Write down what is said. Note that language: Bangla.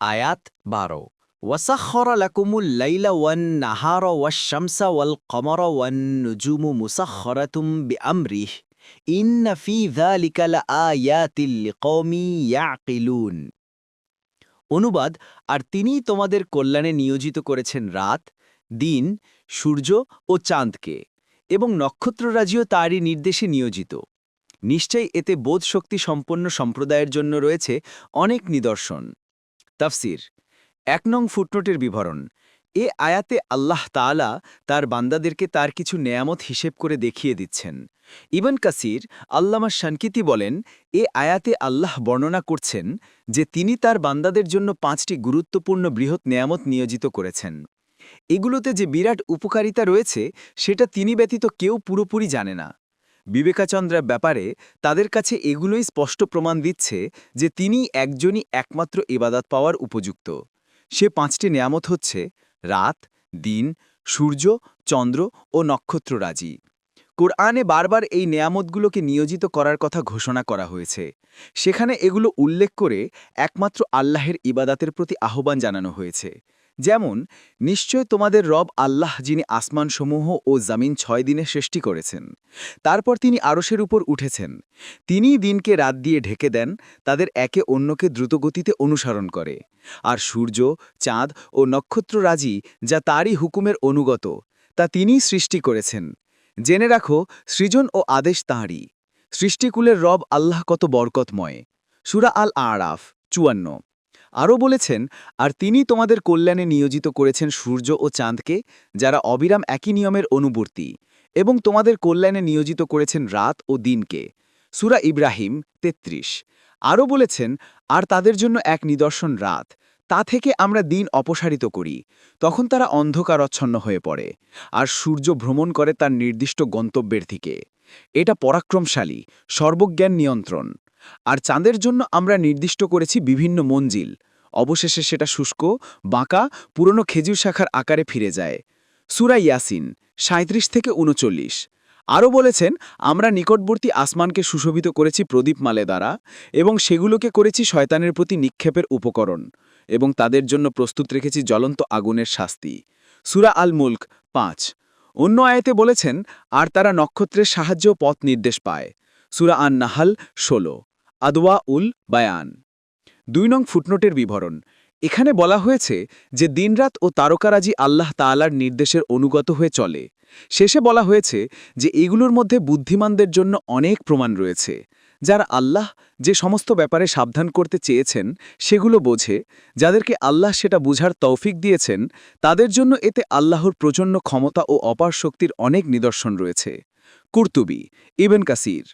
আয়াত ১২ ওয়াসাখরা লাকুমুল লাইলা ওয়ান নাহারা ওয়াশ-শামসা ওয়াল কমারা ওয়ান নুজুমু মুসাখখারাতুম বিআমরিহি ইন্না ফী যালিকা লাআয়াতিল লিকওমি ইয়াকিলুন। অনুবাদ: আর তিনিই তোমাদের কল্যাণে নিয়োজিত করেছেন রাত, দিন, সূর্য ও চাঁদকে, এবং নক্ষত্ররাজিও তারই নির্দেশে নিয়োজিত। নিশ্চয়ই এতে বোধশক্তি সম্পন্ন সম্প্রদায়ের জন্য রয়েছে অনেক নিদর্শন। তাফসির ১ নং ফুটনোটের বিবরণ। এ আয়াতে আল্লাহ তাআলা তার বান্দাদেরকে তার কিছু নেয়ামত হিসেব করে দেখিয়ে দিচ্ছেন। ইবন কাসির আল্লামা শানকিতি বলেন, এ আয়াতে আল্লাহ বর্ণনা করছেন যে তিনি তার বান্দাদের জন্য ৫টি গুরুত্বপূর্ণ বৃহৎ নেয়ামত নিয়োজিত করেছেন। এগুলোতে যে বিরাট উপকারিতা রয়েছে সেটা তিনি ব্যতীত কেউ পুরোপুরি জানে না। বিবেকাচন্দ্রের ব্যাপারে তাদের কাছে এগুলোই স্পষ্ট প্রমাণ দিচ্ছে যে তিনি একজনই একমাত্র ইবাদত পাওয়ার উপযুক্ত। সে ৫টি নেয়ামত হচ্ছে রাত, দিন, সূর্য, চন্দ্র ও নক্ষত্ররাজি। কোরআনে বারবার এই নেয়ামতগুলোকে নিয়োজিত করার কথা ঘোষণা করা হয়েছে। সেখানে এগুলো উল্লেখ করে একমাত্র আল্লাহের ইবাদাতের প্রতি আহ্বান জানানো হয়েছে। যেমন, নিশ্চয় তোমাদের রব আল্লাহ, যিনি আসমানসমূহ ও জামিন ৬ দিনে সৃষ্টি করেছেন। তারপর তিনি আরশের উপর উঠেছেন। তিনিই দিনকে রাত দিয়ে ঢেকে দেন, তাদের একে অন্যকে দ্রুতগতিতে অনুসরণ করে। আর সূর্য, চাঁদ ও নক্ষত্ররাজি যা তারই হুকুমের অনুগত, তা তিনিই সৃষ্টি করেছেন। জেনে রাখো, সৃজন ও আদেশ তাঁরই। সৃষ্টিকুলের রব আল্লাহ কত বরকতময়। সূরা আল আরাফ ৫৪। আরও বলেছেন, আর তিনি তোমাদের কল্যাণে নিয়োজিত করেছেন সূর্য ও চাঁদকে, যারা অবিরাম একই নিয়মের অনুবর্তী, এবং তোমাদের কল্যাণে নিয়োজিত করেছেন রাত ও দিনকে। সূরা ইব্রাহিম ৩৩। আরও বলেছেন, আর তাদের জন্য এক নিদর্শন রাত, তা থেকে আমরা দিন অপসারিত করি, তখন তারা অন্ধকারাচ্ছন্ন হয়ে পড়ে, আর সূর্য ভ্রমণ করে তার নির্দিষ্ট গন্তব্যের দিকে। এটা পরাক্রমশালী, সর্বজ্ঞান নিয়ন্ত্রণ। আর চাঁদের জন্য আমরা নির্দিষ্ট করেছি বিভিন্ন মঞ্জিল, অবশেষে সেটা শুষ্ক, বাঁকা, পুরনো খেজুর শাখার আকারে ফিরে যায়। সূরা ইয়াসিন ৩৭ থেকে ৩৯। আরও বলেছেন, আমরা নিকটবর্তী আসমানকে সুশোভিত করেছি প্রদীপমালে দ্বারা, এবং সেগুলোকে করেছি শয়তানের প্রতি নিক্ষেপের উপকরণ, এবং তাদের জন্য প্রস্তুত রেখেছি জ্বলন্ত আগুনের শাস্তি। সূরা আল মুলক ৫। অন্য আয়াতে বলেছেন, আর তারা নক্ষত্রের সাহায্য পথ নির্দেশ পায়। সূরা আন নাহাল ১৬। আদওয়া উল বায়ান ২ নং ফুটনোটের বিবরণ। এখানে বলা হয়েছে যে দিনরাত ও তারকারাজি আল্লাহ তাআলার নির্দেশের অনুগত হয়ে চলে। শেষে বলা হয়েছে যে এগুলোর মধ্যে বুদ্ধিমানদের জন্য অনেক প্রমাণ রয়েছে, যারা আল্লাহ যে সমস্ত ব্যাপারে সাবধান করতে চেয়েছেন সেগুলো বোঝে। যাদেরকে আল্লাহ সেটা বুঝার তৌফিক দিয়েছেন, তাদের জন্য এতে আল্লাহর প্রচণ্ড ক্ষমতা ও অপার শক্তির অনেক নিদর্শন রয়েছে। কুরতুবী, ইবন কাসির।